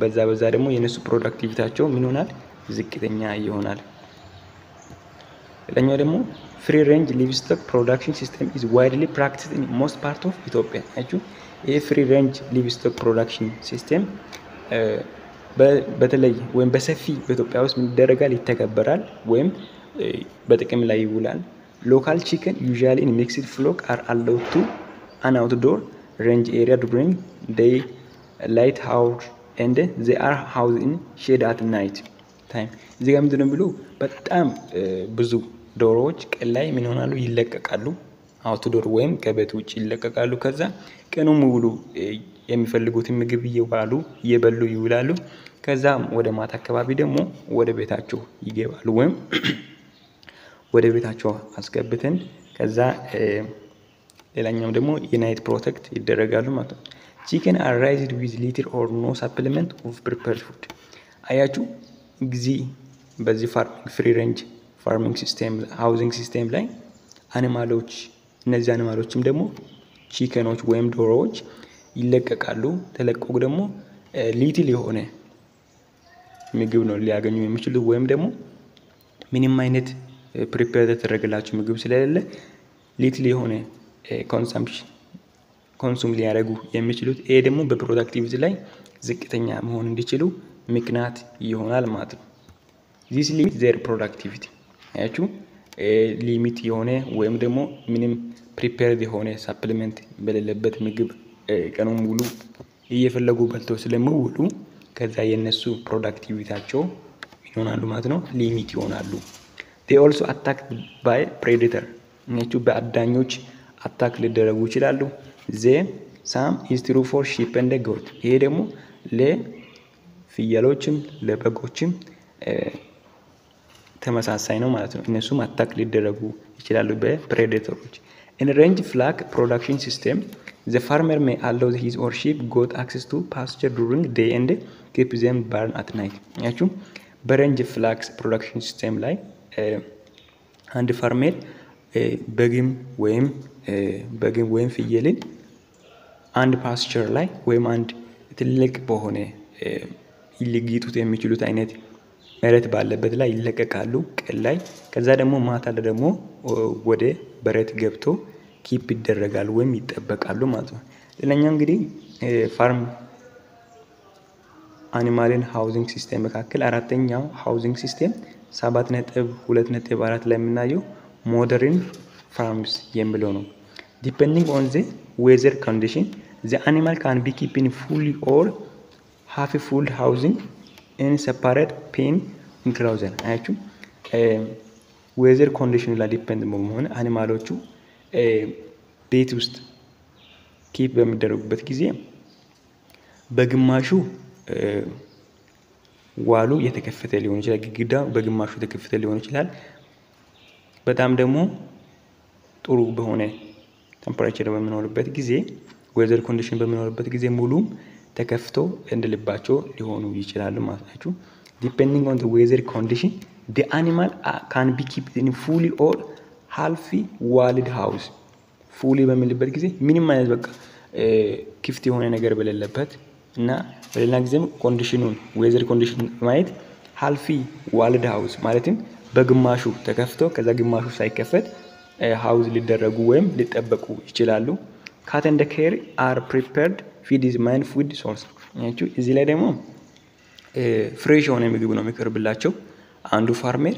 Speaker 1: በዛ ደግሞ የነሱ ፕሮዳክቲቪቲያቸው ምን ይሆናል? ዝቅተኛ ይሆናል። ለኛው ደግሞ ፍሪ ሬንጅ ሊቭስቶክ ፕሮዳክሽን ሲስተም is widely practiced in most parts of Ethiopia። አችሁ ይሄ ፍሪ ሬንጅ ሊቭስቶክ ፕሮዳክሽን ሲስተም በተለይ ወይም በሰፊ በኢትዮጵያ ውስጥ ምን ይደረጋል? ይተከበራል ወይም በጥቅም ላይ ይውላል። local chicken usually in mixed flock are allowed to an outdoor range area during daylight hours and they are housed in shade at night time። እዚህ ጋር ምንድነው ብሎ በጣም ብዙ ዶሮዎች ቀን ላይ ምን ይሆናሉ? ይለቀቃሉ። አውትዶር ወይም ከቤት ውጭ ይለቀቃሉ። ከዛ ቀኑ ሙሉ የሚፈልጉትን ምግብ እየበሉ ይውላሉ። ከዛ ወደ ማታ አካባቢ ደግሞ ወደ ቤታቸው ይገባሉ ወይም ወደ ቤታቸው አስገብተን ከዛ ሌላኛው ደግሞ የናይት ፕሮቴክት ይደረጋሉ ማለት ነው። chicken are raised with little or no supplement of prepared food አያችሁ ጊዜ በዚህ ፍሪ ሬንጅ ፋርሚንግ ሲስተም ሃውዚንግ ሲስተም ላይ አኒማሎች እነዚህ አኒማሎችም ደግሞ ቺከኖች ወይም ዶሮዎች ይለቀቃሉ ተለቀቁ ደግሞ ሊትል የሆነ ምግብ ነው ሊያገኙ የሚችሉት ወይም ደግሞ ምንም አይነት ፕሪፔር የተደረገላቸው ምግብ ስለሌለ ሊትል የሆነ ኮንሱም ሊያደርጉ የሚችሉት ይሄ ደግሞ በፕሮዳክቲቪቲ ላይ ዝቅተኛ መሆን እንዲችሉ ምክንያት ይሆናል ማለት ነው this limit their productivity አያችሁ ሊሚት የሆነ ወይም ደግሞ ምንም ፕሪፔርድ የሆነ ሰፕሊመንት በሌለበት ምግብ ቀኑን ሙሉ እየፈለጉ በልተው ስለሚውሉ ከዛ የነሱ ፕሮዳክቲቪቲያቸው ይሆናሉ ማለት ነው ሊሚት ይሆናሉ they also attacked by predator እነሱ በአዳኞች አታክ ሊደረጉ ይችላሉ some is true for sheep and goat ይሄ ደግሞ ለፍየሎችም ለበጎችም ተመሳሳይ ነው ማለት ነው እነሱም አታክ ሊደረጉ ይችላሉ በፕሬዴተሮች in range flock production system the farmer may allow his or sheep goat access to pasture during day and keep them barn at night ያችሁ በrange flock production system ላይ አንድ ፋርመር በግም ወይም ፍየልን አንድ ፓስቸር ላይ ወይም አንድ ትልቅ በሆነ ይልጊጡት የሚችሉት አይነት መሬት ባለበት ላይ ይለቀቃሉ ቀን ላይ ከዛ ደግሞ ማታ ደግሞ ወደ በረት ገብቶ ኪፕ ይደረጋሉ ወይም ይጠበቃሉ ማለት ነው ለኛ እንግዲህ ፋርም አኒማልን ሃውዚንግ ሲስተም መካከል አራተኛው ሃውዚንግ ሲስተም 7.2.4 ላይ የምናየው ሞደርን ፋርምስ የሚለው ነው depending on the weather condition the animal can be kept in fully or half full housing in separate pen enclosure አያችሁ ዌዘር ኮንዲሽን ላይ ዲፔንድ በመሆን አኒማሎቹ ቤት ውስጥ ኪፕ በሚደረጉበት ጊዜ በግማሹ ዋሉ የተከፈተ ሊሆን ይችላል ግድግዳው በግማሹ የተከፈተ ሊሆን ይችላል በጣም ደግሞ ጥሩ በሆነ ቴምፐሬቸር በሚኖርበት ጊዜ ዌዘር ኮንዲሽን በሚኖርበት ጊዜ ሙሉም ተከፍቶ እንደልባቸው ሊሆኑ ይችላሉ ማለት ነው depending on the weather condition the animal can be kept in fully or half walled house fully በሚልበት ጊዜ ምንም አይነት በቃ ክፍት የሆነ ነገር በሌለበት እና በሌላ ጊዜም ኮንዲሽኑን ዌዘር ኮንዲሽን ማየት half walled house ማለትም በግማሹ ተከፍቶ ከዛ ግማሹ ሳይከፈት ሃውስ ሊደረጉ ወይም ሊጠበቁ ይችላሉ cat and care are prepared feed is main food source ያችሁ እዚህ ላይ ደግሞ ፍሬሽ የሆነ ምግብ ነው የሚቀርብላቸው አንዱ ፋርመር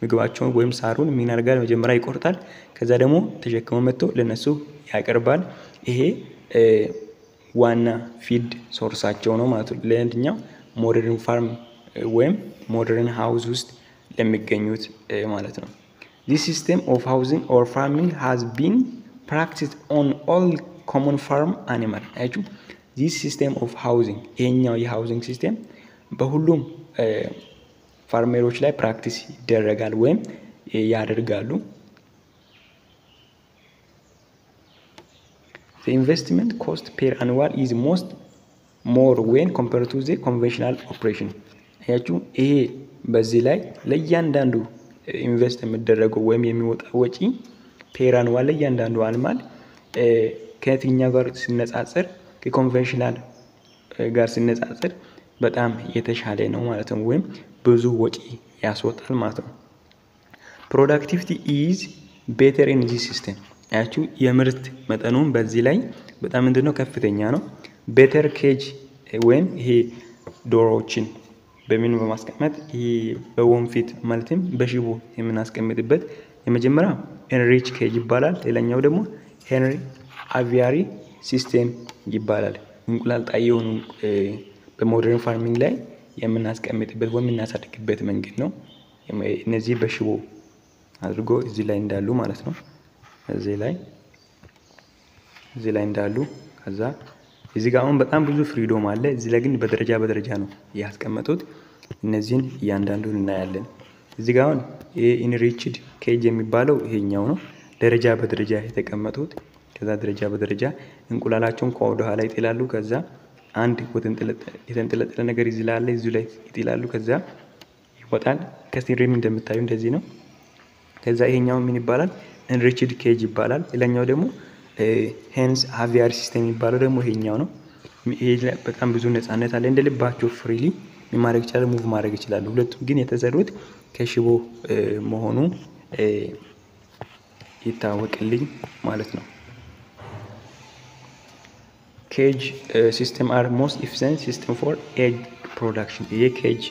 Speaker 1: ምግባቸውን ወይም ሳሩን ምን ያደርጋል መጀመሪያ ይቆርጣል ከዛ ደግሞ ተሸክሞ መጥቶ ለነሱ ያቀርባል ይሄ ዋና ፊድ ሶርሳቸው ነው ማለት ነው ለእንደኛው ሞደርን ፋርም ወይም ሞደርን ሃውስ ውስጥ ለሚገኙት ማለት ነው this system of housing or farming has been practiced on all common farm animal አያችሁ this system of housing ይሄኛው የሃውዚንግ ሲስተም በሁሉም ፋርመሮች ላይ ፕራክቲስ ይደረጋል ወይም ያደርጋሉ the investment cost per annual is more when compared to the conventional operation ያችሁ ይሄ በዚህ ላይ ለእያንዳንዱ ኢንቨስት የሚደረገው ወይም የሚወጣው ወጪ ፔር አኑዋል ለእያንዳንዱ አኒማል ከየትኛው ጋር ሲነጻጸር ከኮንቬንሽናል ጋር ሲነጻጸር በጣም የተሻለ ነው ማለት ነው ወይም ብዙ ወጪ ያስወጣል ማለት ነው productivity is better in this system አያችሁ የምርት መጠኑን በዚህ ላይ በጣም እንደነው ከፍተኛ ነው better cage ወይም ይሄ ዶሮዎችን በምን በማስቀመጥ ይሄ በወንፊት ማለትም በሽቦ የምናስቀምጥበት የመጀመሪያው enrich cage ይባላል ሌላኛው ደግሞ henry aviary system ይባላል እንቁላል ጣይ የሆኑ በሞደርን ፋርሚንግ ላይ የምናስቀምጥበት ወይም እናሳድግበት መንገድ ነው እነዚህ በሽቦ አድርጎ እዚህ ላይ እንዳሉ ማለት ነው እዚህ ላይ እንዳሉ ከዛ እዚህ ጋር አሁን በጣም ብዙ ፍሪዶም አለ እዚህ ላይ ግን በደረጃ ነው ያስቀመጡት እነዚህን እያንዳንዱን እናያለን እዚህ ጋር አሁን ኢንሪችድ ኬጅ የሚባለው ይሄኛው ነው ደረጃ በደረጃ የተቀመጡት ከዛ ደረጃ በደረጃ እንቁላላቸውን ከወደ ኋላ ይጥላሉ። ከዛ አንድ የተንጠለጠለ ነገር ይዝላል እዚህ ላይ ይጥላሉ። ከዛ ይወጣል። ከስሪም እንደምታዩ እንደዚህ ነው። ከዛ ይሄኛው ምን ይባላል? ኢንሪችድ ኬጅ ይባላል። ሌላኛው ደግሞ ሄንስ አቪያሪ ሲስተም የሚባለው ደግሞ ይሄኛው ነው። ይሄ በጣም ብዙ ነፃነት አለ። እንደ ልባቸው ፍሪሊ ማድረግ ይችላል፣ ሙቭ ማድረግ ይችላሉ። ሁለቱም ግን የተሰሩት ከሽቦ መሆኑ ይታወቅልኝ ማለት ነው። ኬጅ ሲስተም አር ሞስት ኤፊሽንት ሲስተም ፎር ኤግ ፕሮዳክሽን። ይሄ ኬጅ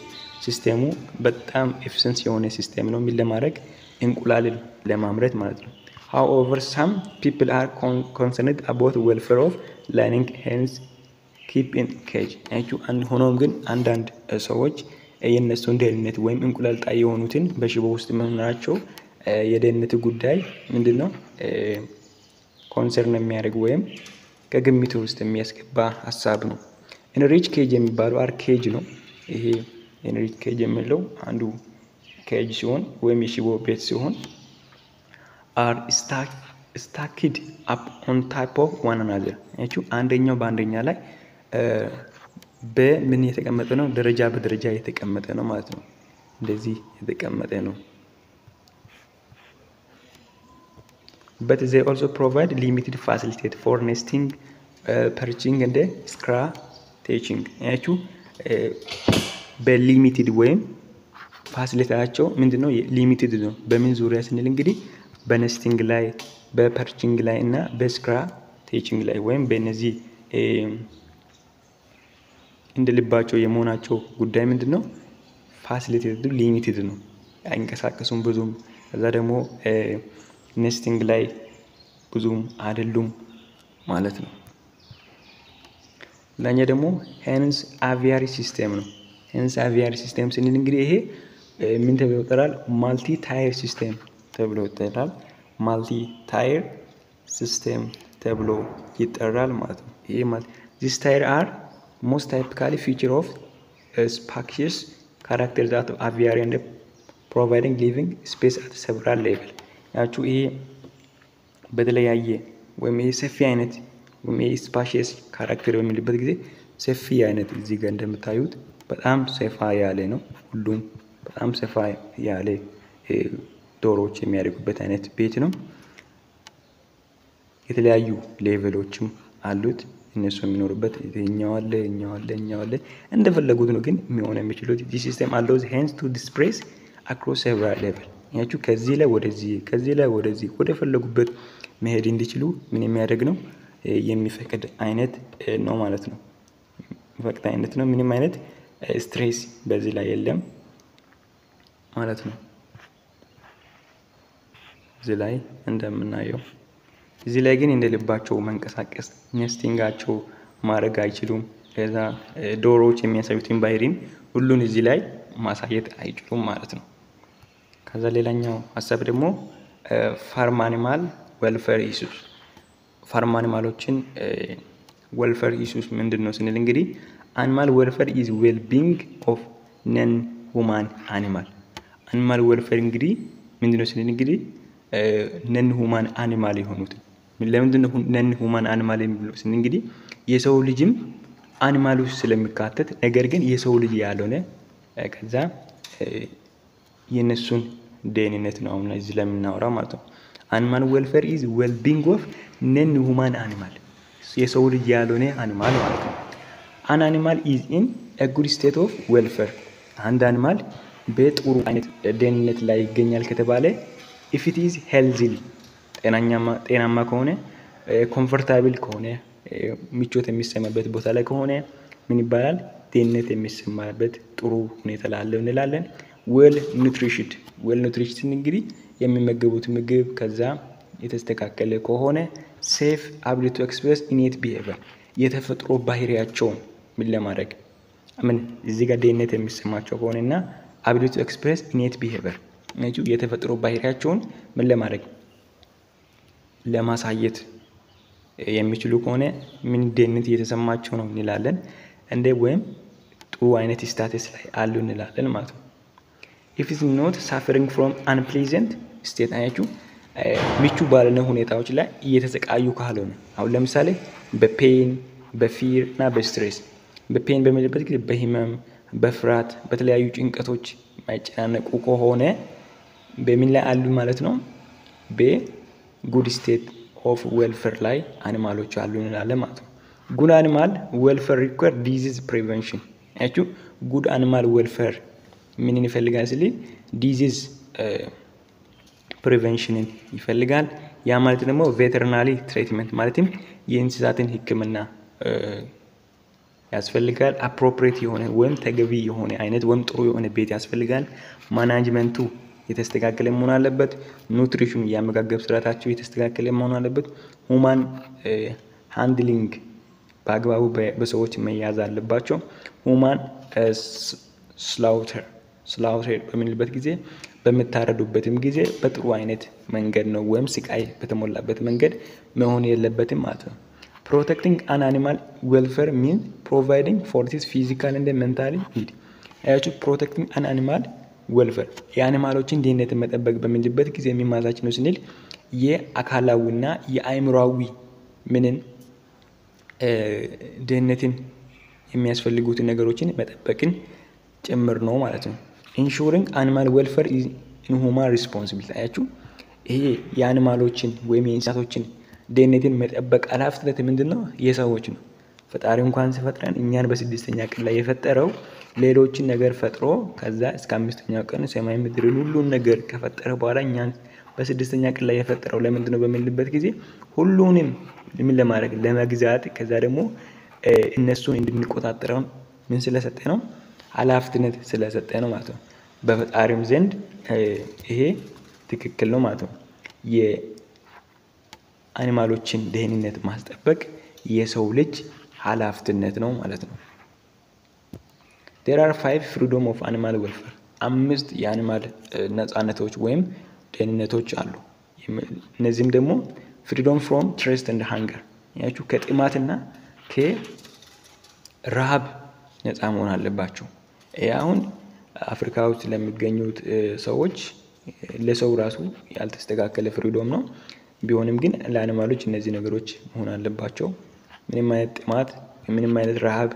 Speaker 1: ሲስተሙ በጣም ኤፊሽንት የሆነ ሲስተም ነው፣ ምን ለማድረግ እንቁላል ለማምረት ማለት ነው። however some people are concerned about welfare of laying hens keep in cage አንድ ሆኖም ግን አንዳንድ ሰዎች የነሱን ደህንነት ወይም እንቁላል ጣይ የሆኑትን በሽቦ ውስጥ መኖራቸው የደህንነት ጉዳይ ምንድነው ኮንሰርን የሚያደርግ ወይም ከግምት ውስጥ የሚያስገባ ሐሳብ ነው። ኢንሪች ኬጅ የሚባለው አር ኬጅ ነው። ይሄ ኢንሪች ኬጅ የሚለው አንዱ ኬጅ ሲሆን ወይም የሽቦ ቤት ሲሆን are stacked up on top of one another አንደኛው በአንደኛ ላይ በምን የተቀመጠ ነው? ደረጃ በደረጃ የተቀመጠ ነው ማለት ነው። እንደዚህ የተቀመጠ ነው። but they also provide limited facility for nesting, perching and scratching በሊሚትድ ወይም ፋሲሊቲያቸው ምንድነው? ሊሚትድ ነው። በምን ዙሪያ ስንል እንግዲህ በኔስቲንግ ላይ፣ በፐርቺንግ ላይ እና በስክራቼንግ ላይ ወይም በእነዚህ እንደ ልባቸው የመሆናቸው ጉዳይ ምንድነው? ፋሲሊቲዱ ሊሚትድ ነው፣ አይንቀሳቀሱም ብዙም። ከዛ ደግሞ ኔስቲንግ ላይ ብዙም አይደሉም ማለት ነው። ላኛ ደግሞ ሄንስ አቪያሪ ሲስተም ነው። ሄንስ አቪያሪ ሲስተም ስንል እንግዲህ ይሄ ምን ተብሎ ይጠራል? ማልቲ ታየር ሲስተም ተብሎ ይጠራል። ማልቲ ታየር ሲስተም ተብሎ ይጠራል ማለት ነው። ይሄ ማለት this tier are most typically feature of spacious characters that aviary and providing living space at several level ያችሁ ይሄ በተለያየ ወይም ይሄ ሰፊ አይነት ወይም ይሄ ስፓሺየስ ካራክተር በሚልበት ጊዜ ሰፊ አይነት እዚህ ጋር እንደምታዩት በጣም ሰፋ ያለ ነው። ሁሉም በጣም ሰፋ ያለ ዶሮዎች የሚያደርጉበት አይነት ቤት ነው። የተለያዩ ሌቨሎችም አሉት እነሱ የሚኖሩበት። እኛው አለ እንደፈለጉት ነው ግን የሚሆነው የሚችሉት this system allows hens to disperse across several level ያችሁ ከዚህ ላይ ወደዚህ ወደ ፈለጉበት መሄድ እንዲችሉ ምን የሚያደርግ ነው? የሚፈቅድ አይነት ነው ማለት ነው። ፈቅድ አይነት ነው። ምንም አይነት ስትሬስ በዚህ ላይ የለም ማለት ነው። እዚህ ላይ እንደምናየው እዚህ ላይ ግን እንደልባቸው መንቀሳቀስ ኔስቲንጋቸው ማድረግ አይችሉም። ከዛ ዶሮዎች የሚያሳዩትን ባህሪን ሁሉን እዚህ ላይ ማሳየት አይችሉም ማለት ነው። ከዛ ሌላኛው ሐሳብ ደግሞ ፋርም አኒማል ዌልፌር ኢሹስ። ፋርም አኒማሎችን ዌልፌር ኢሹስ ምንድነው ስንል እንግዲህ አኒማል ዌልፌር ኢዝ ዌል ቢንግ ኦፍ ነን ሁማን አኒማል። አኒማል ዌልፌር እንግዲህ ምንድነው ስንል እንግዲህ ነን ሁማን አኒማል የሆኑት ለምንድነው ነን ሁማን አኒማል የሚለው ስንል እንግዲህ የሰው ልጅም አኒማል ውስጥ ስለሚካተት ነገር ግን የሰው ልጅ ያልሆነ ከዛ የነሱን ደህንነት ነው አሁን እዚህ ላይ የምናወራው ማለት ነው። አኒማል ዌልፌር ኢዝ ዌል ቢንግ ኦፍ ነን ሁማን አኒማል የሰው ልጅ ያልሆነ አኒማል ማለት ነው። አን አኒማል ኢዝ ኢን ኤ ጉድ ስቴት ኦፍ ዌልፌር አንድ አኒማል በጥሩ አይነት ደህንነት ላይ ይገኛል ከተባለ if it is healthy ጤናማ ከሆነ ኮምፎርታብል ከሆነ ምቾት የሚሰማበት ቦታ ላይ ከሆነ ምን ይባላል? ጤንነት የሚሰማበት ጥሩ ሁኔታ ላይ አለ እንላለን። ዌል ኑትሪሽድ እንግዲህ የሚመገቡት ምግብ ከዛ የተስተካከለ ከሆነ ሴፍ አብል ቱ ኤክስፕረስ ኢኔት ቢሄቪየር የተፈጥሮ ባህሪያቸውን ምን ለማድረግ እዚህ ጋር ጤንነት የሚሰማቸው ከሆነና አብል ቱ ኤክስፕረስ ኢኔት ቢሄቪየር የተፈጥሮ ባህሪያቸውን ምን ለማድረግ ለማሳየት የሚችሉ ከሆነ ምን ጤንነት እየተሰማቸው ነው እንላለን። እንደ ወይም ጥሩ አይነት ስታተስ ላይ አሉ እንላለን ማለት ነው። if is not suffering from unpleasant state አያችሁ ምቹ ባልሆነ ሁኔታዎች ላይ እየተሰቃዩ ካልሆነ አሁን ለምሳሌ በፔን በፊር እና በስትሬስ በፔን በሚልበት ጊዜ በህመም በፍርሃት በተለያዩ ጭንቀቶች ማይጨናነቁ ከሆነ በምን ላይ አሉ ማለት ነው በጉድ ስቴት ኦፍ ዌልፌር ላይ አኒማሎች አሉ እንላለን ማለት ነው። ጉድ አኒማል ዌልፌር ሪኳየር ዲዚዝ ፕሪቨንሽን ያችሁ ጉድ አኒማል ዌልፌር ምን ይፈልጋል ሲል ዲዚዝ ፕሪቨንሽንን ይፈልጋል። ያ ማለት ደግሞ ቬተርናሪ ትሪትመንት ማለትም የእንስሳትን ህክምና ያስፈልጋል። አፕሮፕሪየት የሆነ ወይም ተገቢ የሆነ አይነት ወይም ጥሩ የሆነ ቤት ያስፈልጋል። ማናጅመንቱ የተስተካከለ መሆን አለበት። ኑትሪሽኑ የአመጋገብ ስርዓታቸው የተስተካከለ መሆን አለበት። ሁማን ሃንድሊንግ በአግባቡ በሰዎች መያዝ አለባቸው። ሁማን ስላውተር በምንልበት ጊዜ በምታረዱበትም ጊዜ በጥሩ አይነት መንገድ ነው ወይም ስቃይ በተሞላበት መንገድ መሆን የለበትም ማለት ነው። ፕሮቴክቲንግ አን አኒማል ዌልፌር ሚን ፕሮቫይዲንግ ፎር ሂዝ ፊዚካል እንደ ሜንታሊ ኒድ አያችሁ። ፕሮቴክቲንግ አን አኒማል ዌልፌር የአኒማሎችን ደህንነትን መጠበቅ በምንልበት ጊዜ የሚማዛች ነው ስንል የአካላዊና የአእምሮአዊ ምንን ደህንነትን የሚያስፈልጉትን ነገሮችን መጠበቅን ጭምር ነው ማለት ነው። ኢንሹሪንግ አኒማል ዌልፌር ኢዝ ኢን ሁማን ሪስፖንሲቢሊቲ አያችሁ። ይሄ የአኒማሎችን ወይም የእንስሳቶችን ደህንነትን መጠበቅ ኃላፊነት ምንድነው? የሰዎች ነው። ፈጣሪ እንኳን ሲፈጥረን እኛን በስድስተኛ ቀን ላይ የፈጠረው ሌሎችን ነገር ፈጥሮ ከዛ እስከ አምስተኛው ቀን ሰማይ ምድርን ሁሉን ነገር ከፈጠረ በኋላ እኛን በስድስተኛ ቀን ላይ የፈጠረው ለምንድነው በምንልበት ጊዜ ሁሉንም ምን ለማድረግ ለመግዛት ከዛ ደግሞ እነሱን እንድንቆጣጠረው ምን ስለሰጠ ነው? ኃላፊነት ስለሰጠ ነው ማለት ነው። በፈጣሪም ዘንድ ይሄ ትክክል ነው ማለት ነው። የአኒማሎችን ደህንነት ማስጠበቅ የሰው ልጅ ኃላፊነት ነው ማለት ነው። There are 5 freedom of animal welfare 5 የአኒማል ነፃነቶች ወይም ደህንነቶች አሉ። እነዚህም ደግሞ freedom from thirst and hunger ያችሁ ከጥማትና ከረሃብ ነፃ መሆን አለባቸው። አሁን አፍሪካ ውስጥ ለሚገኙት ሰዎች ለሰው ራሱ ያልተስተካከለ ፍሪዶም ነው። ቢሆንም ግን ለአኒማሎች እነዚህ ነገሮች መሆን አለባቸው። ምንም አይነት ጥማት ምንም አይነት ረሃብ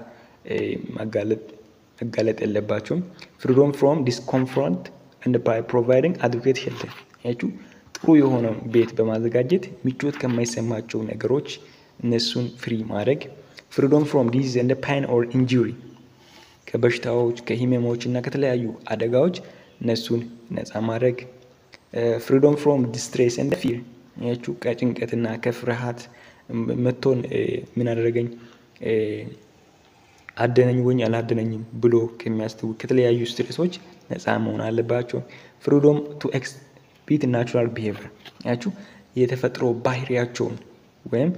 Speaker 1: መጋለጥ የለባቸውም። ፍሪዶም ፍሮም ዲስኮምፎርት and by providing adequate shelter ያችሁ ጥሩ የሆነ ቤት በማዘጋጀት ምቾት ከማይሰማቸው ነገሮች እነሱን ፍሪ ማድረግ። ፍሪዶም ፍሮም ዲዚዝ and pain or injury ከበሽታዎች ከህመሞች እና ከተለያዩ አደጋዎች እነሱን ነፃ ማድረግ። ፍሪዶም ፍሮም ዲስትሬስ and fear ያችሁ ከጭንቀትና ከፍርሃት መቶን ምን አደረገኝ አደነኝ ወይ አላደነኝም ብሎ ከሚያስተው ከተለያዩ ስትሬሶች ነፃ መሆን አለባቸው። ፍሪዶም ቱ ኤክስቢት ናቹራል ቢሄቪየር ያችሁ የተፈጥሮ ባህሪያቸውን ወይም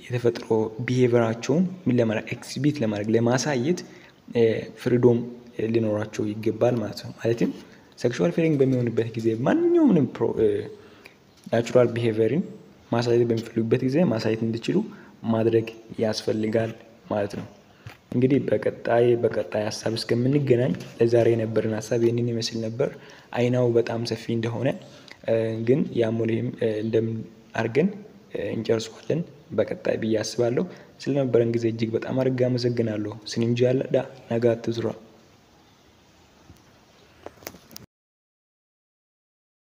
Speaker 1: የተፈጥሮ ቢሄቪየራቸውን ምን ለማድረግ ኤክስቢት ለማድረግ ለማሳየት ፍሪዶም ሊኖራቸው ይገባል ማለት ነው። ማለትም ሴክሹዋል ፊሊንግ በሚሆንበት ጊዜ ማንኛውም ናቹራል ቢሄቪየርን ማሳየት በሚፈልጉበት ጊዜ ማሳየት እንዲችሉ ማድረግ ያስፈልጋል ማለት ነው። እንግዲህ በቀጣይ ሐሳብ እስከምንገናኝ ለዛሬ የነበረን ሐሳብ ይሄንን ይመስል ነበር። አይናው በጣም ሰፊ እንደሆነ ግን ያሞሌም እንደምን አድርገን እንጨርሰዋለን በቀጣይ ብዬ አስባለሁ። ስለነበረን ጊዜ እጅግ በጣም አድርጌ አመሰግናለሁ። ስንንጃላ ነጋት ዝራ